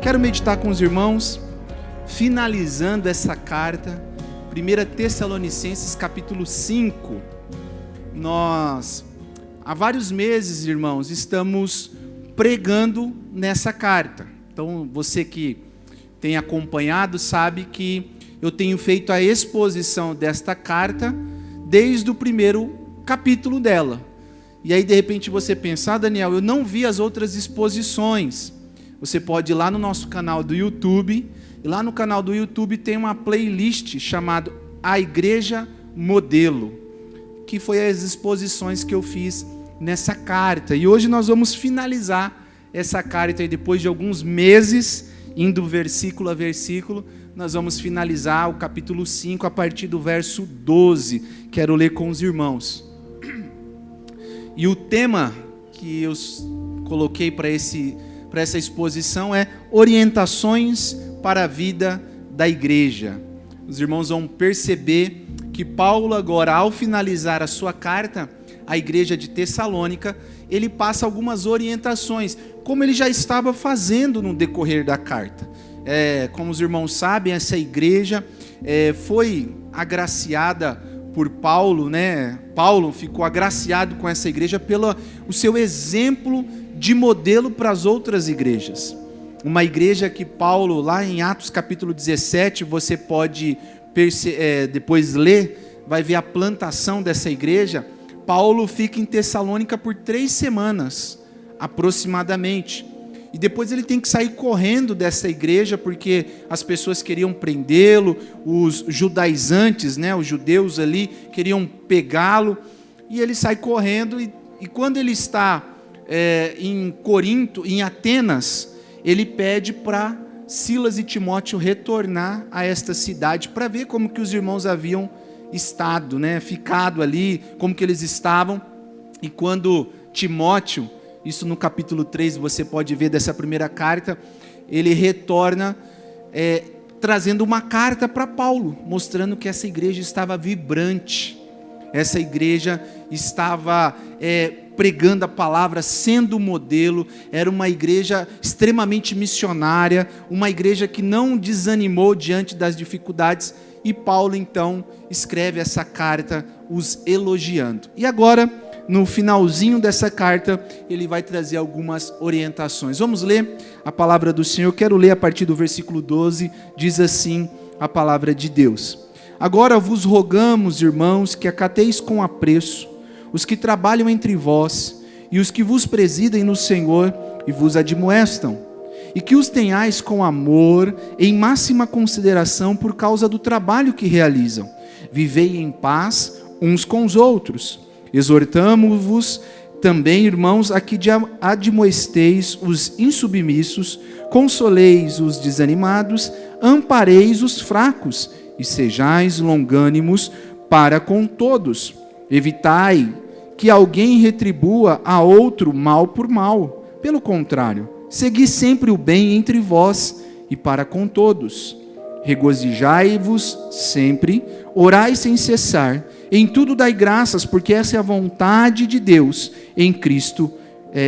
Quero meditar com os irmãos, finalizando essa carta, 1 Tessalonicenses capítulo 5. Nós, há vários meses, irmãos, estamos pregando nessa carta. Então, você que tem acompanhado sabe que eu tenho feito a exposição desta carta desde o primeiro capítulo dela. E aí, de repente, você pensa, Daniel, eu não vi as outras exposições. Você pode ir lá no nosso canal do YouTube, e lá no canal do YouTube tem uma playlist chamada A Igreja Modelo, que foi as exposições que eu fiz nessa carta. E hoje nós vamos finalizar essa carta, e depois de alguns meses, indo versículo a versículo, nós vamos finalizar o capítulo 5 a partir do verso 12. Quero ler com os irmãos. E o tema que eu coloquei para essa exposição é orientações para a vida da igreja. Os irmãos vão perceber que Paulo agora, ao finalizar a sua carta à igreja de Tessalônica, ele passa algumas orientações, como ele já estava fazendo no decorrer da carta. Como os irmãos sabem, essa igreja foi agraciada por Paulo, né? Paulo ficou agraciado com essa igreja pelo o seu exemplo de modelo para as outras igrejas. Uma igreja que Paulo, lá em Atos capítulo 17, você pode depois ler, vai ver a plantação dessa igreja. Paulo fica em Tessalônica por 3 semanas, aproximadamente. E depois ele tem que sair correndo dessa igreja, porque as pessoas queriam prendê-lo, os judaizantes, né, os judeus ali, queriam pegá-lo. E ele sai correndo, e quando ele está em Corinto, em Atenas, ele pede para Silas e Timóteo retornar a esta cidade, para ver como que os irmãos haviam estado, né, ficado ali, como que eles estavam. E quando Timóteo, isso no capítulo 3, você pode ver dessa primeira carta, ele retorna trazendo uma carta para Paulo, mostrando que essa igreja estava vibrante, essa igreja estava pregando a palavra, sendo modelo, era uma igreja extremamente missionária, uma igreja que não desanimou diante das dificuldades, e Paulo então escreve essa carta os elogiando. E agora, no finalzinho dessa carta, ele vai trazer algumas orientações. Vamos ler a palavra do Senhor. Eu quero ler a partir do versículo 12, diz assim a palavra de Deus. Agora vos rogamos, irmãos, que acateis com apreço os que trabalham entre vós e os que vos presidem no Senhor e vos admoestam, e que os tenhais com amor, em máxima consideração por causa do trabalho que realizam. Vivei em paz uns com os outros. Exortamo-vos também, irmãos, a que admoesteis os insubmissos, consoleis os desanimados, ampareis os fracos, e sejais longânimos para com todos. Evitai que alguém retribua a outro mal por mal. Pelo contrário, segui sempre o bem entre vós e para com todos. Regozijai-vos sempre, orai sem cessar, em tudo dai graças, porque essa é a vontade de Deus em Cristo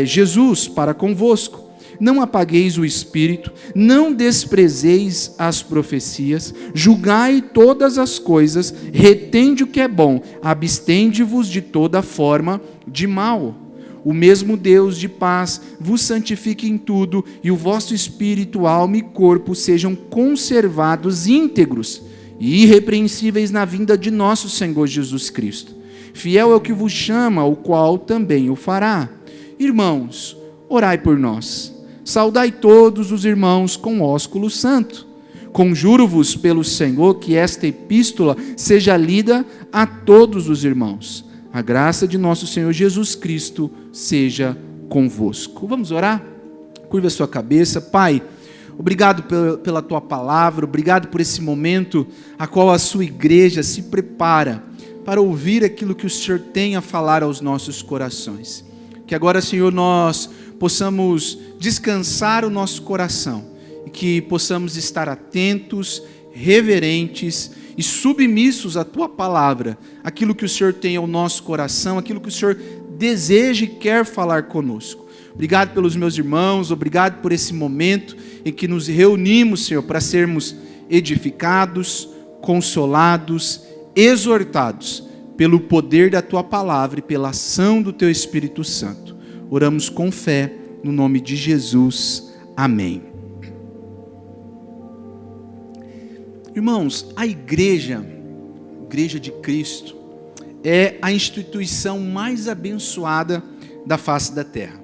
Jesus para convosco. Não apagueis o espírito, não desprezeis as profecias, julgai todas as coisas, retende o que é bom, abstende-vos de toda forma de mal. O mesmo Deus de paz vos santifique em tudo, e o vosso espírito, alma e corpo sejam conservados íntegros e irrepreensíveis na vinda de nosso Senhor Jesus Cristo. Fiel é o que vos chama, o qual também o fará. Irmãos, orai por nós. Saudai todos os irmãos com ósculo santo. Conjuro-vos pelo Senhor que esta epístola seja lida a todos os irmãos. A graça de nosso Senhor Jesus Cristo seja convosco. Vamos orar? Curva a sua cabeça. Pai, obrigado pela tua palavra, obrigado por esse momento a qual a sua igreja se prepara para ouvir aquilo que o Senhor tem a falar aos nossos corações. Que agora, Senhor, nós possamos descansar o nosso coração e que possamos estar atentos, reverentes e submissos à tua palavra, aquilo que o Senhor tem ao nosso coração, aquilo que o Senhor deseja e quer falar conosco. obrigado pelos meus irmãos, obrigado por esse momento em que nos reunimos, Senhor, para sermos edificados, consolados, exortados pelo poder da Tua palavra e pela ação do Teu Espírito Santo. Oramos com fé, no nome de Jesus. Amém. Irmãos, a igreja de Cristo, é a instituição mais abençoada da face da terra.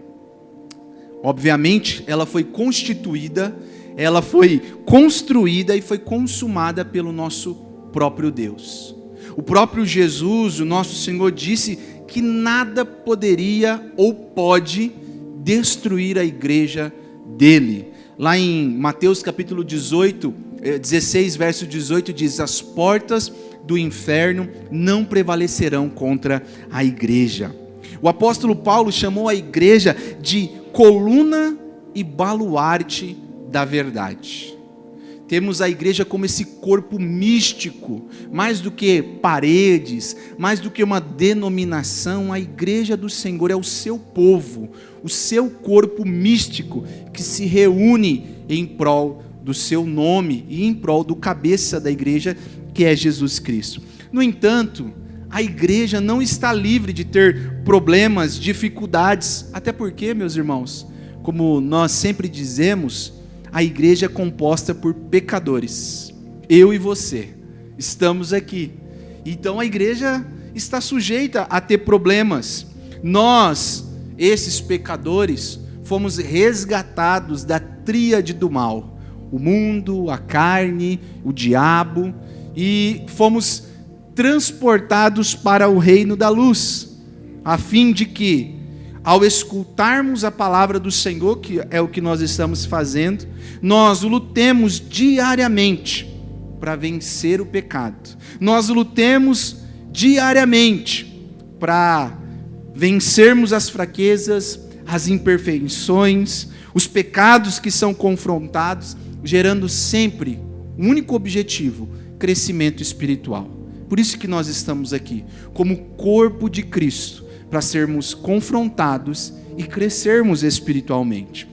Obviamente, ela foi constituída, ela foi construída e foi consumada pelo nosso próprio Deus. O próprio Jesus, o nosso Senhor, disse que nada poderia ou pode destruir a igreja dele. Lá em Mateus capítulo 16, verso 18, diz: as portas do inferno não prevalecerão contra a igreja. O apóstolo Paulo chamou a igreja de coluna e baluarte da verdade. Temos a igreja como esse corpo místico, mais do que paredes, mais do que uma denominação. A igreja do Senhor é o seu povo, o seu corpo místico que se reúne em prol do seu nome e em prol do cabeça da igreja, que é Jesus Cristo. No entanto, a igreja não está livre de ter problemas, dificuldades, até porque, meus irmãos, como nós sempre dizemos, a igreja é composta por pecadores. Eu e você estamos aqui. Então a igreja está sujeita a ter problemas. Nós, esses pecadores, fomos resgatados da tríade do mal: o mundo, a carne, o diabo, e fomos transportados para o reino da luz, a fim de que, ao escutarmos a palavra do Senhor, que é o que nós estamos fazendo, nós lutemos diariamente para vencer o pecado. Nós lutemos diariamente para vencermos as fraquezas, as imperfeições, os pecados que são confrontados, gerando sempre um único objetivo: crescimento espiritual. Por isso que nós estamos aqui, como corpo de Cristo, para sermos confrontados e crescermos espiritualmente.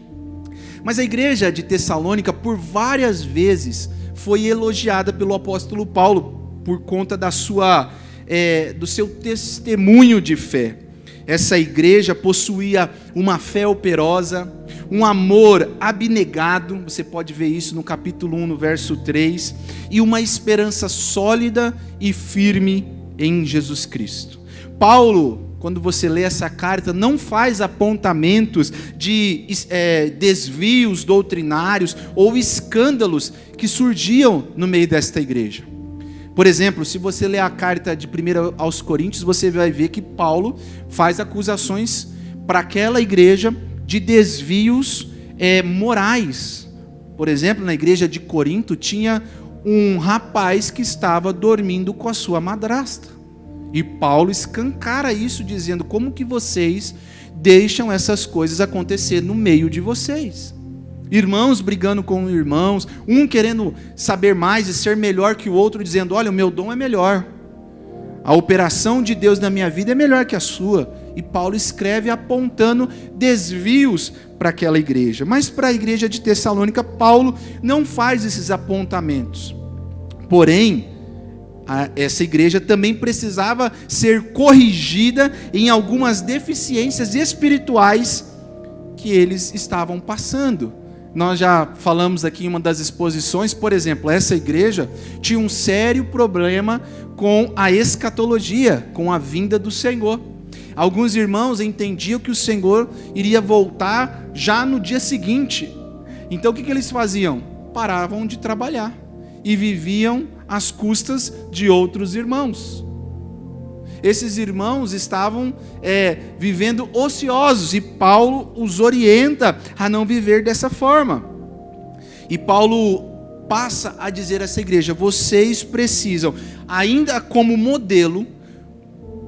Mas a igreja de Tessalônica, por várias vezes, foi elogiada pelo apóstolo Paulo, por conta do seu testemunho de fé. Essa igreja possuía uma fé operosa, um amor abnegado, você pode ver isso no capítulo 1, no verso 3, e uma esperança sólida e firme em Jesus Cristo. Paulo, quando você lê essa carta, não faz apontamentos de desvios doutrinários ou escândalos que surgiam no meio desta igreja. Por exemplo, se você ler a carta de 1 aos Coríntios, você vai ver que Paulo faz acusações para aquela igreja de desvios morais. Por exemplo, na igreja de Corinto tinha um rapaz que estava dormindo com a sua madrasta. E Paulo escancara isso, dizendo: como que vocês deixam essas coisas acontecer no meio de vocês? Irmãos brigando com irmãos, um querendo saber mais e ser melhor que o outro, dizendo: olha, o meu dom é melhor, a operação de Deus na minha vida é melhor que a sua. E Paulo escreve apontando desvios para aquela igreja. Mas para a igreja de Tessalônica, Paulo não faz esses apontamentos. Porém, essa igreja também precisava ser corrigida em algumas deficiências espirituais que eles estavam passando. Nós já falamos aqui em uma das exposições, por exemplo, essa igreja tinha um sério problema com a escatologia, com a vinda do Senhor. Alguns irmãos entendiam que o Senhor iria voltar já no dia seguinte. Então o que eles faziam? Paravam de trabalhar e viviam às custas de outros irmãos. Esses irmãos estavam vivendo ociosos, e Paulo os orienta a não viver dessa forma. E Paulo passa a dizer a essa igreja: vocês precisam, ainda como modelo,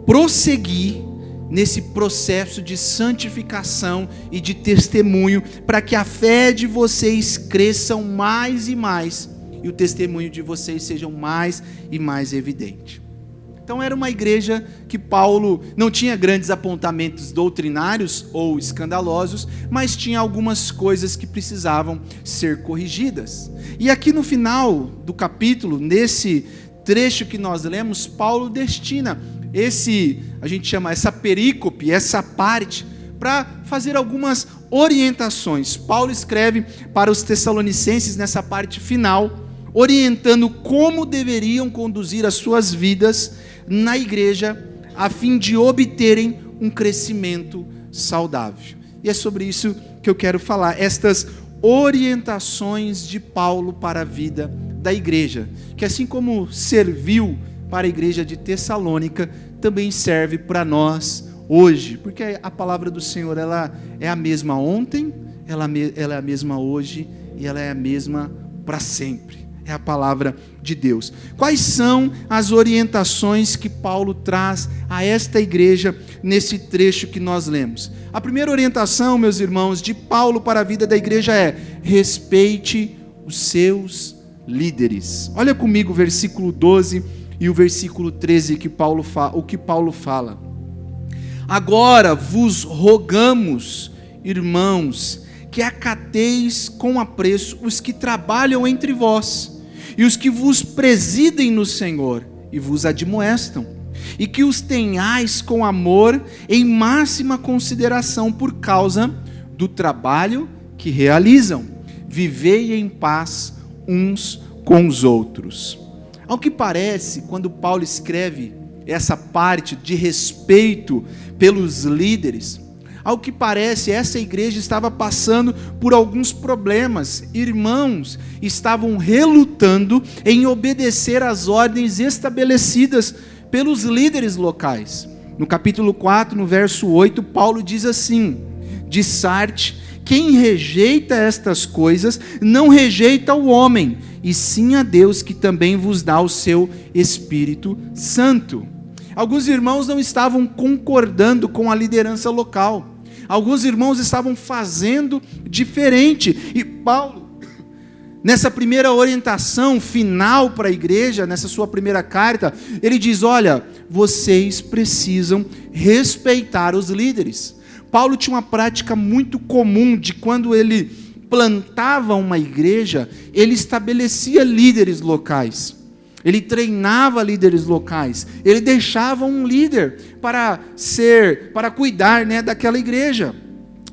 prosseguir nesse processo de santificação e de testemunho, para que a fé de vocês cresça mais e mais, e o testemunho de vocês seja mais e mais evidente. Então era uma igreja que Paulo não tinha grandes apontamentos doutrinários ou escandalosos, mas tinha algumas coisas que precisavam ser corrigidas. E aqui no final do capítulo, nesse trecho que nós lemos, Paulo destina a gente chama essa perícope, essa parte, para fazer algumas orientações. Paulo escreve para os Tessalonicenses nessa parte final, orientando como deveriam conduzir as suas vidas na igreja, a fim de obterem um crescimento saudável. E é sobre isso que eu quero falar, estas orientações de Paulo para a vida da igreja, que assim como serviu para a igreja de Tessalônica, também serve para nós hoje, porque a palavra do Senhor, ela é a mesma ontem, ela é a mesma hoje, e ela é a mesma para sempre. É a palavra de Deus. Quais são as orientações que Paulo traz a esta igreja nesse trecho que nós lemos? A primeira orientação, meus irmãos, de Paulo para a vida da igreja é: respeite os seus líderes. Olha comigo o versículo 12 e o versículo 13 o que Paulo fala. Agora vos rogamos, irmãos, que acateis com apreço os que trabalham entre vós, e os que vos presidem no Senhor, e vos admoestam, e que os tenhais com amor em máxima consideração por causa do trabalho que realizam. Vivei em paz uns com os outros. Ao que parece, quando Paulo escreve essa parte de respeito pelos líderes, ao que parece, essa igreja estava passando por alguns problemas. Irmãos estavam relutando em obedecer às ordens estabelecidas pelos líderes locais. No capítulo 4, no verso 8, Paulo diz assim: de Sarte, quem rejeita estas coisas, não rejeita o homem, e sim a Deus, que também vos dá o seu Espírito Santo. Alguns irmãos não estavam concordando com a liderança local. Alguns irmãos estavam fazendo diferente. E Paulo, nessa primeira orientação final para a igreja, nessa sua primeira carta, ele diz: olha, vocês precisam respeitar os líderes. Paulo tinha uma prática muito comum de quando ele plantava uma igreja, ele estabelecia líderes locais. Ele treinava líderes locais, ele deixava um líder para cuidar, daquela igreja.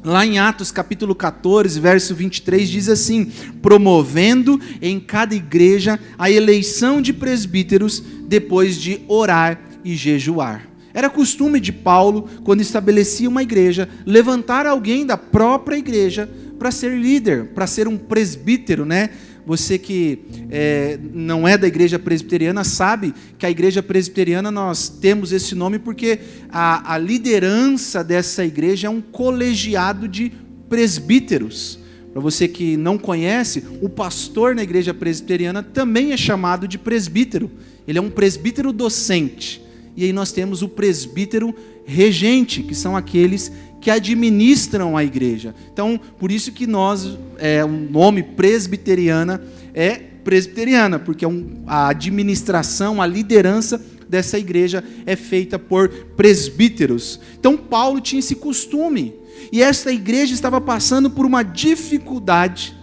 Lá em Atos capítulo 14, verso 23, diz assim: promovendo em cada igreja a eleição de presbíteros, depois de orar e jejuar. Era costume de Paulo, quando estabelecia uma igreja, levantar alguém da própria igreja para ser líder, para ser um presbítero, Você que não é da igreja presbiteriana sabe que a igreja presbiteriana nós temos esse nome porque a liderança dessa igreja é um colegiado de presbíteros. Para você que não conhece, o pastor na igreja presbiteriana também é chamado de presbítero. Ele é um presbítero docente. E aí nós temos o presbítero regente, que são aqueles que administram a igreja. Então, por isso que o nome presbiteriana é presbiteriana, porque a administração, a liderança dessa igreja é feita por presbíteros. Então, Paulo tinha esse costume, e esta igreja estava passando por uma dificuldade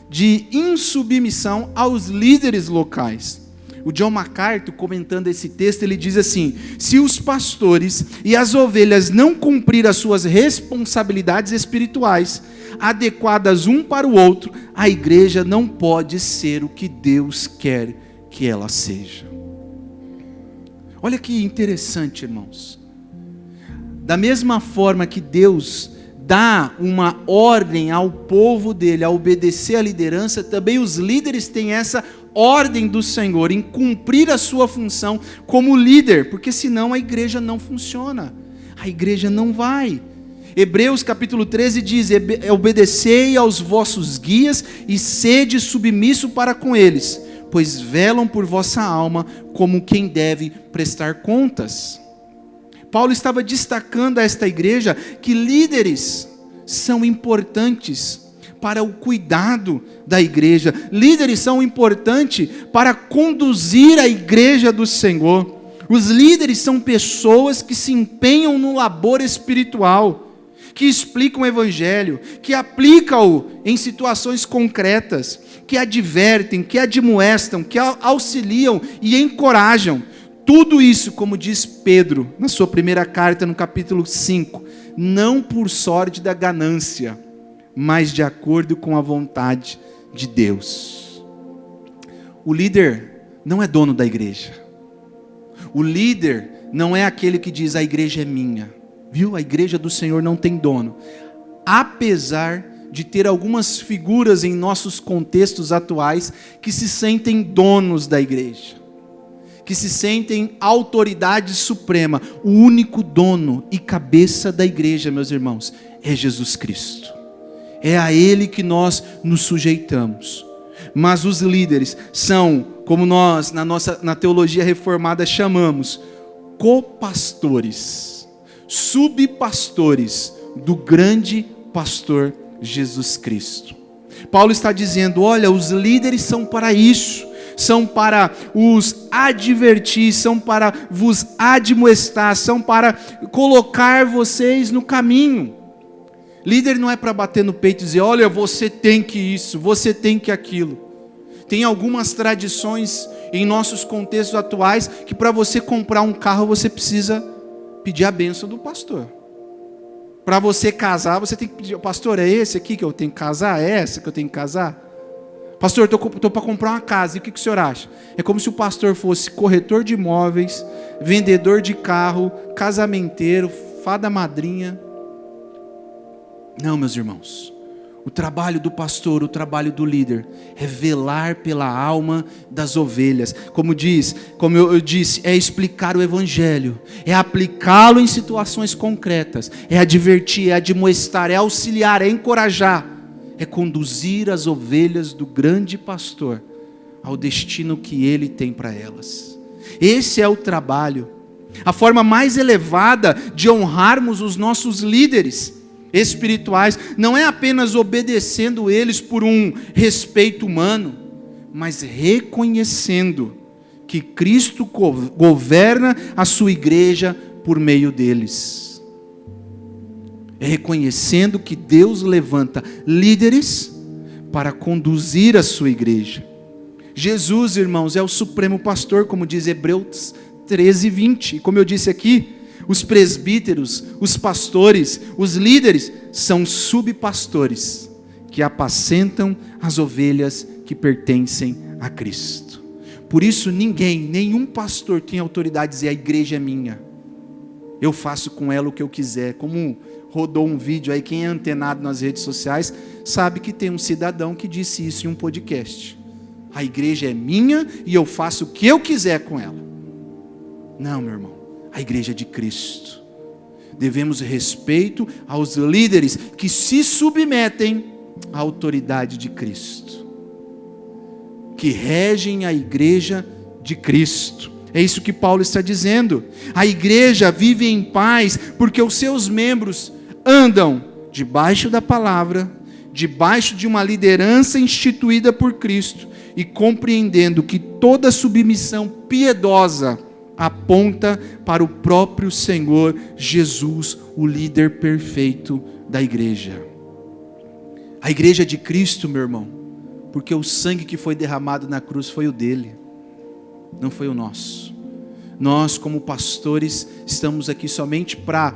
de insubmissão aos líderes locais. O John MacArthur, comentando esse texto, ele diz assim: se os pastores e as ovelhas não cumprir as suas responsabilidades espirituais, adequadas um para o outro, a igreja não pode ser o que Deus quer que ela seja. Olha que interessante, irmãos. Da mesma forma que Deus dá uma ordem ao povo dele a obedecer à liderança, também os líderes têm essa ordem do Senhor em cumprir a sua função como líder, porque senão a igreja não funciona, a igreja não vai. Hebreus capítulo 13 diz: obedecei aos vossos guias e sede submisso para com eles, pois velam por vossa alma como quem deve prestar contas. Paulo estava destacando a esta igreja que líderes são importantes para o cuidado da igreja. Líderes são importantes para conduzir a igreja do Senhor. Os líderes são pessoas que se empenham no labor espiritual, que explicam o evangelho, que aplicam-o em situações concretas, que advertem, que admoestam, que auxiliam e encorajam. Tudo isso, como diz Pedro na sua primeira carta, no capítulo 5, não por sorte da ganância, mas de acordo com a vontade de Deus. O líder não é dono da igreja. O líder não é aquele que diz: a igreja é minha. Viu? A igreja do Senhor não tem dono. Apesar de ter algumas figuras em nossos contextos atuais que se sentem donos da igreja, que se sentem autoridade suprema, o único dono e cabeça da igreja, meus irmãos, é Jesus Cristo. É a Ele que nós nos sujeitamos. Mas os líderes são, como nós na teologia reformada chamamos, copastores, subpastores do grande pastor Jesus Cristo. Paulo está dizendo: olha, os líderes são para isso, são para os advertir, são para vos admoestar, são para colocar vocês no caminho. Líder não é para bater no peito e dizer: olha, você tem que isso, você tem que aquilo. Tem algumas tradições em nossos contextos atuais que para você comprar um carro você precisa pedir a bênção do pastor. Para você casar, você tem que pedir: pastor, é esse aqui que eu tenho que casar? É essa que eu tenho que casar? Pastor, estou para comprar uma casa, e o que o senhor acha? É como se o pastor fosse corretor de imóveis, vendedor de carro, casamenteiro, fada madrinha. Não, meus irmãos, o trabalho do pastor, o trabalho do líder é velar pela alma das ovelhas. Como eu disse, é explicar o evangelho, é aplicá-lo em situações concretas, é advertir, é admoestar, é auxiliar, é encorajar, é conduzir as ovelhas do grande pastor ao destino que ele tem para elas. Esse é o trabalho, a forma mais elevada de honrarmos os nossos líderes espirituais, não é apenas obedecendo eles por um respeito humano, mas reconhecendo que Cristo governa a sua igreja por meio deles. É reconhecendo que Deus levanta líderes para conduzir a sua igreja. Jesus, irmãos, é o supremo pastor, como diz Hebreus 13:20. E como eu disse aqui, os presbíteros, os pastores, os líderes são subpastores que apacentam as ovelhas que pertencem a Cristo. Por isso nenhum pastor tem autoridade de dizer: a igreja é minha, eu faço com ela o que eu quiser. Como rodou um vídeo aí, quem é antenado nas redes sociais sabe que tem um cidadão que disse isso em um podcast: a igreja é minha e eu faço o que eu quiser com ela. Não, meu irmão, a igreja é de Cristo. Devemos respeito aos líderes que se submetem à autoridade de Cristo, que regem a igreja de Cristo. É isso que Paulo está dizendo. A igreja vive em paz porque os seus membros andam debaixo da palavra, debaixo de uma liderança instituída por Cristo e compreendendo que toda submissão piedosa aponta para o próprio Senhor Jesus, o líder perfeito da igreja. A igreja de Cristo, meu irmão, porque o sangue que foi derramado na cruz foi o dele, não foi o nosso. Nós, como pastores, estamos aqui somente para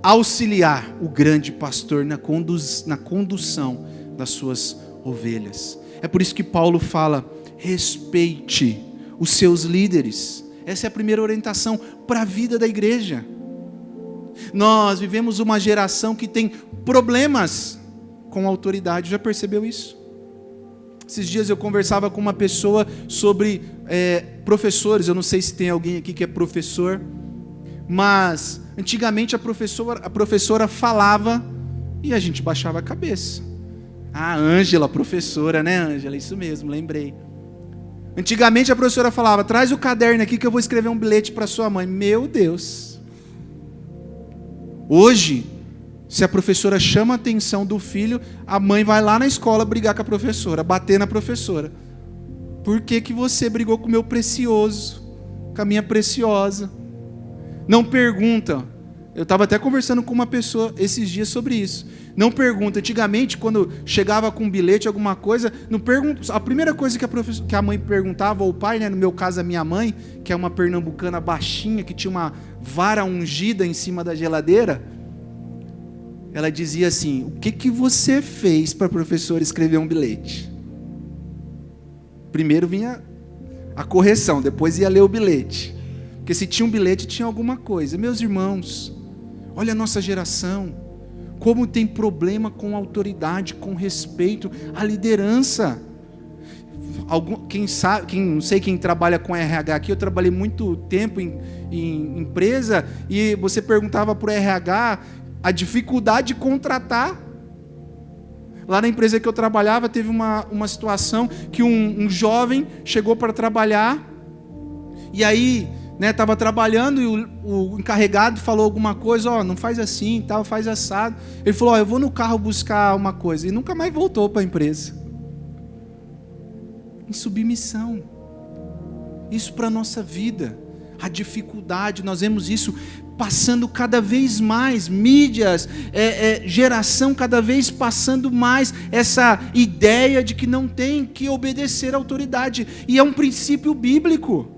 auxiliar o grande pastor na condução das suas ovelhas. É por isso que Paulo fala: respeite os seus líderes. Essa é a primeira orientação para a vida da igreja. Nós vivemos uma geração que tem problemas com a autoridade. Já percebeu isso? Esses dias eu conversava com uma pessoa sobre professores. Eu não sei se tem alguém aqui que é professor, mas antigamente a professora falava e a gente baixava a cabeça. Ah, Ângela, professora, né, Ângela? Isso mesmo, lembrei. Antigamente a professora falava: traz o caderno aqui que eu vou escrever um bilhete para sua mãe. Meu Deus! Hoje, se a professora chama a atenção do filho, a mãe vai lá na escola brigar com a professora, bater na professora. Por que você brigou com o meu precioso? caminha preciosa. Não pergunta. Eu estava até conversando com uma pessoa esses dias sobre isso. Não pergunta. Antigamente, quando chegava com um bilhete, alguma coisa, não pergunta. A primeira coisa que a mãe perguntava, ou o pai, né? No meu caso, a minha mãe, que é uma pernambucana baixinha, que tinha uma vara ungida em cima da geladeira, ela dizia assim: o que você fez para a professora escrever um bilhete? Primeiro vinha a correção, depois ia ler o bilhete. Porque se tinha um bilhete, tinha alguma coisa. Meus irmãos, olha a nossa geração, como tem problema com autoridade, com respeito à liderança. Não sei quem trabalha com RH aqui, eu trabalhei muito tempo em empresa, e você perguntava para o RH a dificuldade de contratar. Lá na empresa que eu trabalhava, teve uma situação que um jovem chegou para trabalhar, e aí estava trabalhando, e o encarregado falou alguma coisa: não faz assim, tal, faz assado. Ele falou: eu vou no carro buscar uma coisa, e nunca mais voltou para a empresa. Em submissão. Isso para a nossa vida, a dificuldade, nós vemos isso passando cada vez mais, mídias, geração cada vez passando mais essa ideia de que não tem que obedecer à autoridade, e é um princípio bíblico.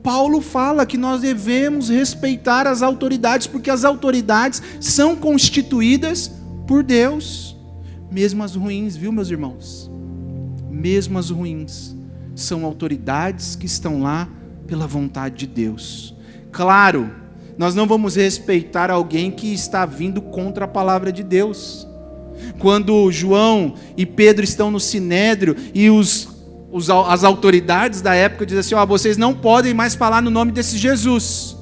Paulo fala que nós devemos respeitar as autoridades, porque as autoridades são constituídas por Deus, mesmo as ruins, viu, meus irmãos? Mesmo as ruins, são autoridades que estão lá pela vontade de Deus. Claro, nós não vamos respeitar alguém que está vindo contra a palavra de Deus. Quando João e Pedro estão no Sinédrio, e as autoridades da época dizem assim: vocês não podem mais falar no nome desse Jesus.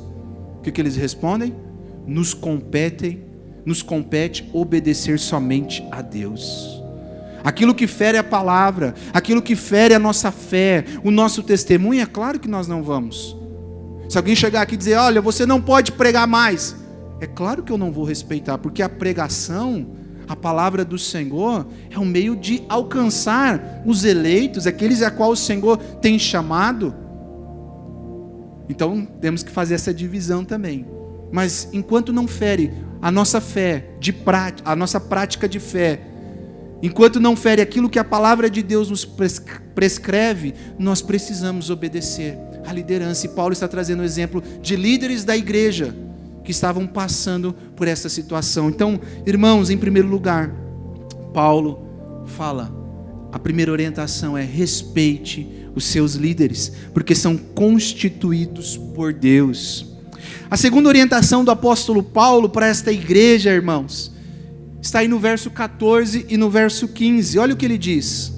O que eles respondem? Nos compete obedecer somente a Deus. Aquilo que fere a palavra, aquilo que fere a nossa fé, o nosso testemunho, é claro que nós não vamos. Se alguém chegar aqui e dizer: olha, você não pode pregar mais, é claro que eu não vou respeitar, porque a pregação, a palavra do Senhor, é um meio de alcançar os eleitos, aqueles a qual o Senhor tem chamado. Então temos que fazer essa divisão também. Mas enquanto não fere a nossa fé, a nossa prática de fé, enquanto não fere aquilo que a palavra de Deus nos prescreve, nós precisamos obedecer à liderança. E Paulo está trazendo o exemplo de líderes da igreja que estavam passando por essa situação. Então, irmãos, em primeiro lugar, Paulo fala, a primeira orientação é: respeite os seus líderes, porque são constituídos por Deus. A segunda orientação do apóstolo Paulo para esta igreja, irmãos, está aí no verso 14 e no verso 15. Olha o que ele diz: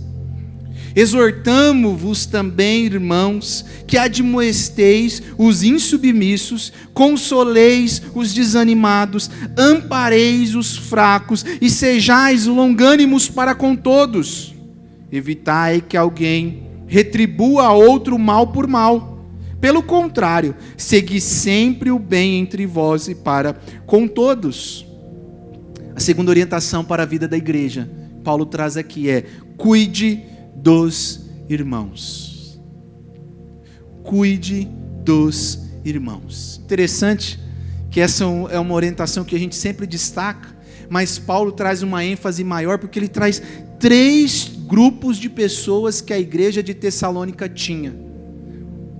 exortamo-vos também, irmãos, que admoesteis os insubmissos, consoleis os desanimados, ampareis os fracos e sejais longânimos para com todos. Evitai que alguém retribua a outro mal por mal. Pelo contrário, segui sempre o bem entre vós e para com todos. A segunda orientação para a vida da igreja, Paulo traz aqui, é: cuide dos irmãos. Cuide dos irmãos. Interessante que essa é uma orientação que a gente sempre destaca, mas Paulo traz uma ênfase maior, porque ele traz 3 grupos de pessoas que a igreja de Tessalônica tinha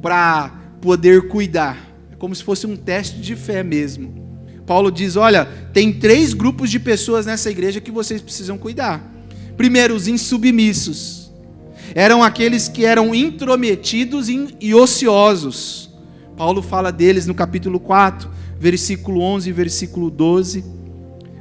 para poder cuidar. É como se fosse um teste de fé mesmo. Paulo diz: olha, tem 3 grupos de pessoas nessa igreja que vocês precisam cuidar. Primeiro, os insubmissos. Eram aqueles que eram intrometidos e ociosos. Paulo fala deles no capítulo 4, versículo 11 e versículo 12.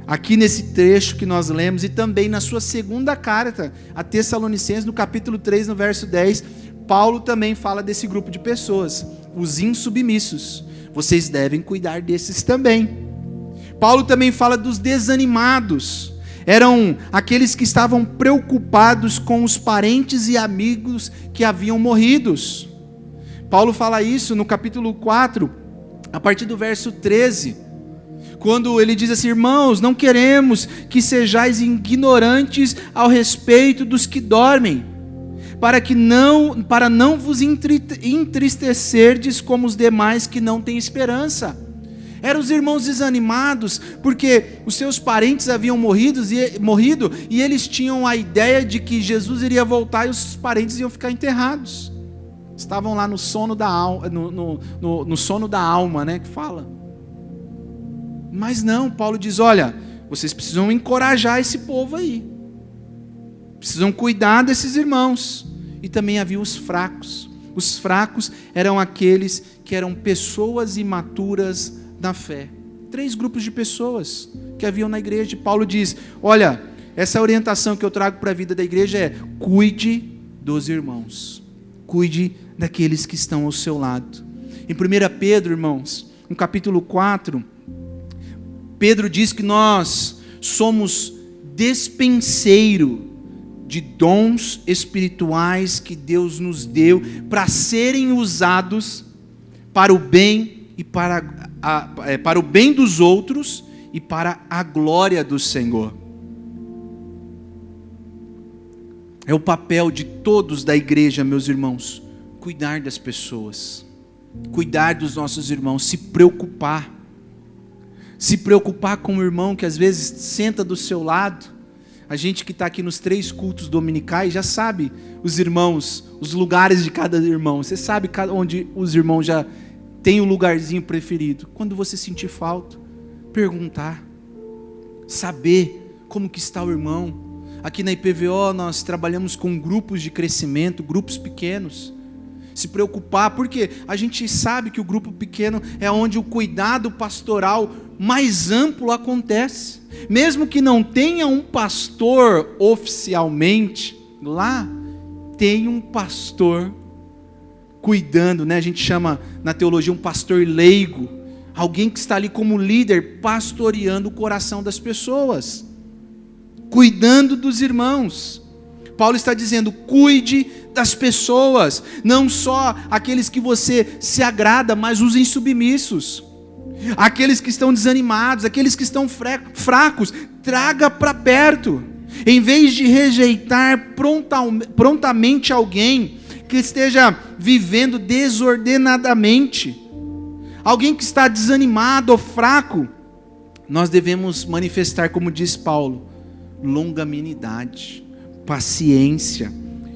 Aqui nesse trecho que nós lemos, e também na sua segunda carta a Tessalonicenses, no capítulo 3, no verso 10, Paulo também fala desse grupo de pessoas, os insubmissos. Vocês devem cuidar desses também. Paulo também fala dos desanimados. Eram aqueles que estavam preocupados com os parentes e amigos que haviam morrido. Paulo fala isso no capítulo 4, a partir do verso 13, quando ele diz assim: irmãos, não queremos que sejais ignorantes ao respeito dos que dormem, para não vos entristecerdes como os demais que não têm esperança. Eram os irmãos desanimados, porque os seus parentes haviam morrido e eles tinham a ideia de que Jesus iria voltar e os parentes iam ficar enterrados. Estavam lá no sono da alma, no sono da alma, né, que fala. Mas não, Paulo diz, olha, vocês precisam encorajar esse povo aí. Precisam cuidar desses irmãos. E também havia os fracos. Os fracos eram aqueles que eram pessoas imaturas na fé. 3 grupos de pessoas que haviam na igreja. Paulo diz, olha, essa orientação que eu trago para a vida da igreja é: cuide dos irmãos. Cuide daqueles que estão ao seu lado. Em 1 Pedro, irmãos, no capítulo 4, Pedro diz que nós somos despenseiro de dons espirituais que Deus nos deu para serem usados para o bem e para o bem dos outros e para a glória do Senhor. É o papel de todos da igreja, meus irmãos, cuidar das pessoas, cuidar dos nossos irmãos, se preocupar com o irmão que às vezes senta do seu lado. A gente que está aqui nos 3 cultos dominicais já sabe os irmãos, os lugares de cada irmão. Você sabe onde os irmãos já têm um lugarzinho preferido. Quando você sentir falta, perguntar, saber como que está o irmão. Aqui na IPVO nós trabalhamos com grupos de crescimento, grupos pequenos. Se preocupar, porque a gente sabe que o grupo pequeno é onde o cuidado pastoral mais amplo acontece. Mesmo que não tenha um pastor oficialmente, lá tem um pastor cuidando, né? A gente chama na teologia um pastor leigo, alguém que está ali como líder, pastoreando o coração das pessoas, cuidando dos irmãos. Paulo está dizendo, cuide das pessoas, não só aqueles que você se agrada, mas os insubmissos, aqueles que estão desanimados, aqueles que estão fracos, traga para perto, em vez de rejeitar prontamente alguém que esteja vivendo desordenadamente, alguém que está desanimado ou fraco. Nós devemos manifestar, como diz Paulo, longanimidade, paciência.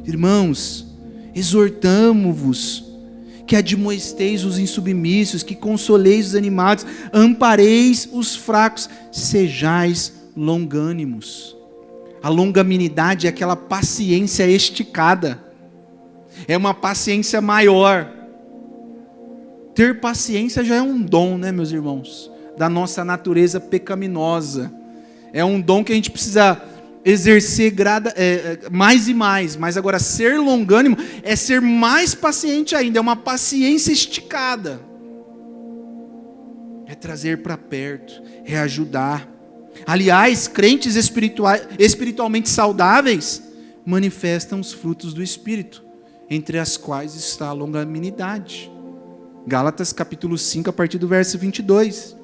Irmãos, exortamo-vos que admoesteis os insubmissos, que consoleis os animados, ampareis os fracos, sejais longânimos. A longanimidade é aquela paciência esticada, é uma paciência maior. Ter paciência já é um dom, né, meus irmãos? Da nossa natureza pecaminosa. É um dom que a gente precisa exercer mais e mais. Mas agora ser longânimo é ser mais paciente ainda. É uma paciência esticada. É trazer para perto. É ajudar. Aliás, crentes espiritualmente saudáveis manifestam os frutos do Espírito, entre as quais está a longanimidade. Gálatas capítulo 5, a partir do verso 22.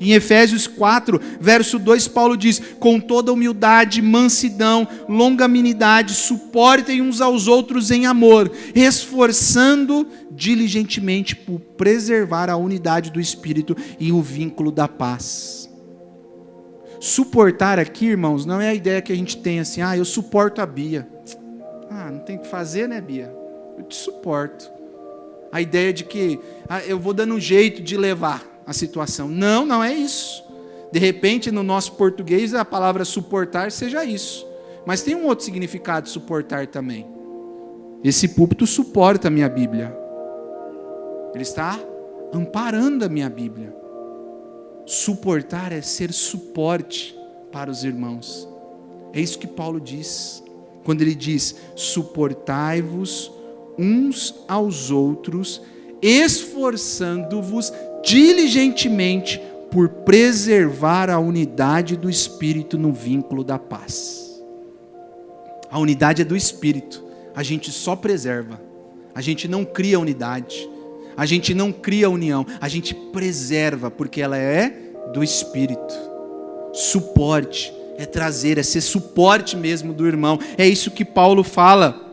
Em Efésios 4, verso 2, Paulo diz: com toda humildade, mansidão, longanimidade, suportem uns aos outros em amor, esforçando diligentemente por preservar a unidade do Espírito e o vínculo da paz. Suportar aqui, irmãos, não é a ideia que a gente tem assim, eu suporto a Bia. Não tem o que fazer, né, Bia? Eu te suporto. A ideia de que eu vou dando um jeito de levar a situação. Não é isso. De repente, no nosso português, a palavra suportar seja isso. Mas tem um outro significado de suportar também. Esse púlpito suporta a minha Bíblia. Ele está amparando a minha Bíblia. Suportar é ser suporte para os irmãos. É isso que Paulo diz. Quando ele diz, suportai-vos uns aos outros, esforçando-vos diligentemente por preservar a unidade do Espírito no vínculo da paz. A unidade é do Espírito, a gente só preserva, a gente não cria unidade, a gente não cria união, a gente preserva, porque ela é do Espírito. Suporte é trazer, é ser suporte mesmo do irmão, é isso que Paulo fala.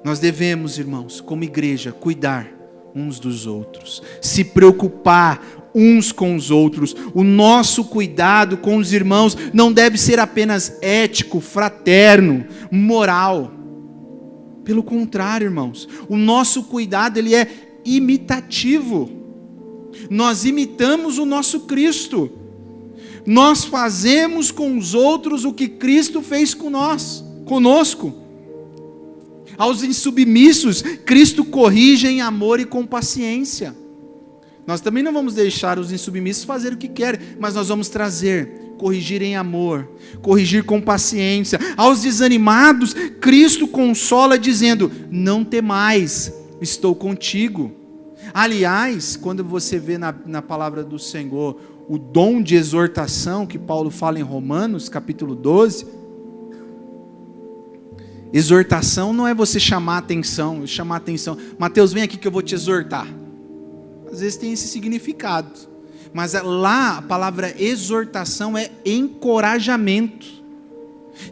Nós devemos, irmãos, como igreja, cuidar uns dos outros, se preocupar uns com os outros. O nosso cuidado com os irmãos não deve ser apenas ético, fraterno, moral. Pelo contrário, irmãos, o nosso cuidado ele é imitativo. Nós imitamos o nosso Cristo. Nós fazemos com os outros o que Cristo fez conosco. Aos insubmissos, Cristo corrige em amor e com paciência. Nós também não vamos deixar os insubmissos fazer o que querem, mas nós vamos corrigir em amor, corrigir com paciência. Aos desanimados, Cristo consola dizendo: não temais, estou contigo. Aliás, quando você vê na palavra do Senhor o dom de exortação que Paulo fala em Romanos, capítulo 12, exortação não é você chamar atenção. Mateus, vem aqui que eu vou te exortar. Às vezes tem esse significado. Mas lá a palavra exortação é encorajamento.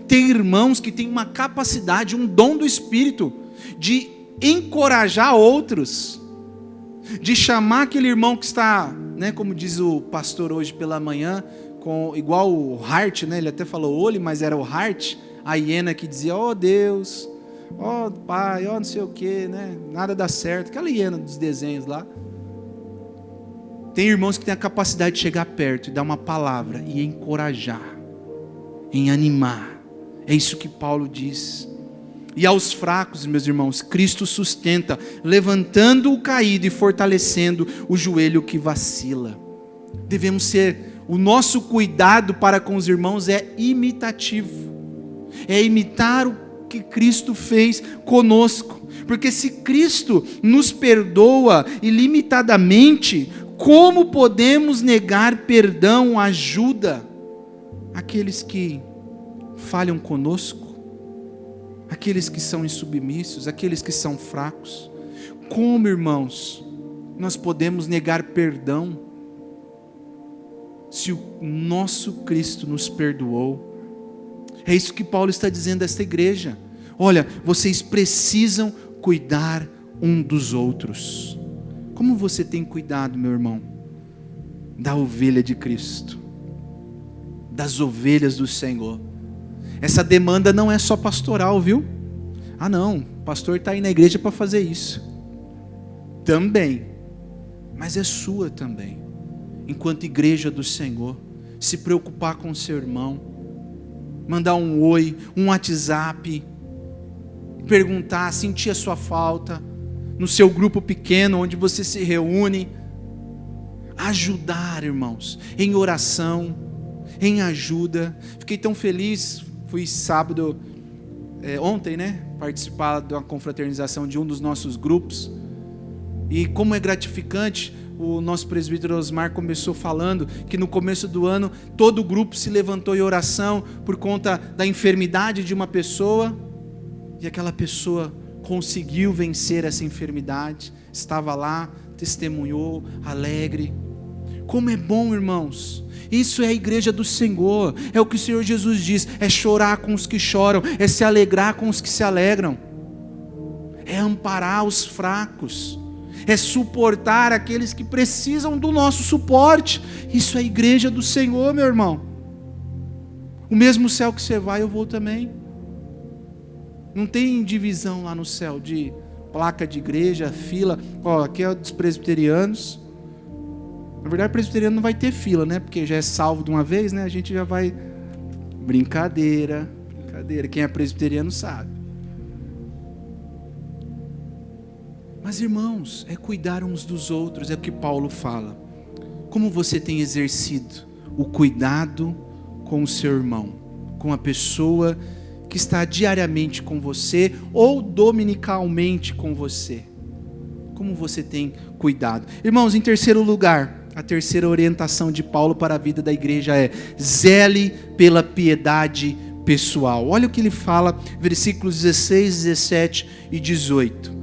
Tem irmãos que têm uma capacidade, um dom do Espírito, de encorajar outros. De chamar aquele irmão que está, como diz o pastor hoje pela manhã, igual o Hart, ele até falou olho, mas era o Hart, a hiena que dizia: ó Deus, ó Pai, ó não sei o que, nada dá certo, aquela hiena dos desenhos lá. Tem irmãos que têm a capacidade de chegar perto e dar uma palavra e encorajar, em animar. É isso que Paulo diz. E aos fracos, meus irmãos, Cristo sustenta, levantando o caído e fortalecendo o joelho que vacila. O nosso cuidado para com os irmãos é imitativo. É imitar o que Cristo fez conosco. Porque se Cristo nos perdoa ilimitadamente, como podemos negar perdão, ajuda àqueles que falham conosco? Aqueles que são insubmissos, aqueles que são fracos? Como, irmãos, nós podemos negar perdão se o nosso Cristo nos perdoou? É isso que Paulo está dizendo a esta igreja. Olha, vocês precisam cuidar um dos outros. Como você tem cuidado, meu irmão, da ovelha de Cristo, das ovelhas do Senhor? Essa demanda não é só pastoral, viu? Ah não, o pastor está aí na igreja para fazer isso. Também, mas é sua também. Enquanto igreja do Senhor, se preocupar com o seu irmão, mandar um oi, um WhatsApp, perguntar, sentir a sua falta, no seu grupo pequeno, onde você se reúne, ajudar, irmãos, em oração, em ajuda. Fiquei tão feliz, fui sábado, ontem, participar de uma confraternização de um dos nossos grupos, e como é gratificante. O nosso presbítero Osmar começou falando que no começo do ano, todo o grupo se levantou em oração por conta da enfermidade de uma pessoa, e aquela pessoa conseguiu vencer essa enfermidade, estava lá, testemunhou, alegre. Como é bom, irmãos. Isso é a igreja do Senhor. É o que o Senhor Jesus diz: é chorar com os que choram, é se alegrar com os que se alegram, é amparar os fracos, é suportar aqueles que precisam do nosso suporte. Isso é a igreja do Senhor, meu irmão. O mesmo céu que você vai, eu vou também. Não tem divisão lá no céu de placa de igreja, fila. Aqui é dos presbiterianos. Na verdade, o presbiteriano não vai ter fila, porque já é salvo de uma vez, a gente já vai... Brincadeira. Quem é presbiteriano sabe. Mas, irmãos, é cuidar uns dos outros, é o que Paulo fala. Como você tem exercido o cuidado com o seu irmão, com a pessoa que está diariamente com você ou dominicalmente com você? Como você tem cuidado? Irmãos, em terceiro lugar, a terceira orientação de Paulo para a vida da igreja é: zele pela piedade pessoal. Olha o que ele fala, versículos 16, 17 e 18.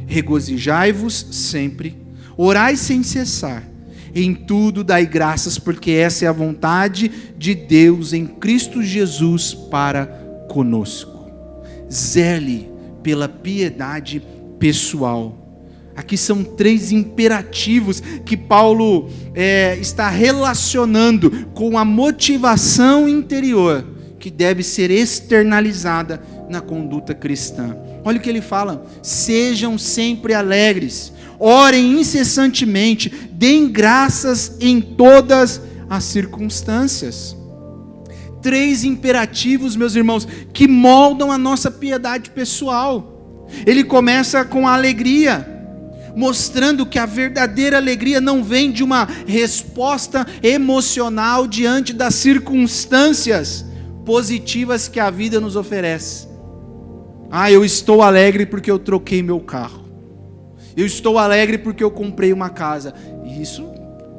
Regozijai-vos sempre, orai sem cessar, em tudo dai graças, porque essa é a vontade de Deus em Cristo Jesus para conosco. Zele pela piedade pessoal. Aqui são 3 imperativos que Paulo está relacionando com a motivação interior que deve ser externalizada na conduta cristã. Olha o que ele fala: sejam sempre alegres, orem incessantemente, deem graças em todas as circunstâncias. 3 imperativos, meus irmãos, que moldam a nossa piedade pessoal. Ele começa com a alegria, mostrando que a verdadeira alegria não vem de uma resposta emocional diante das circunstâncias positivas que a vida nos oferece. Eu estou alegre porque eu troquei meu carro. Eu estou alegre porque eu comprei uma casa. Isso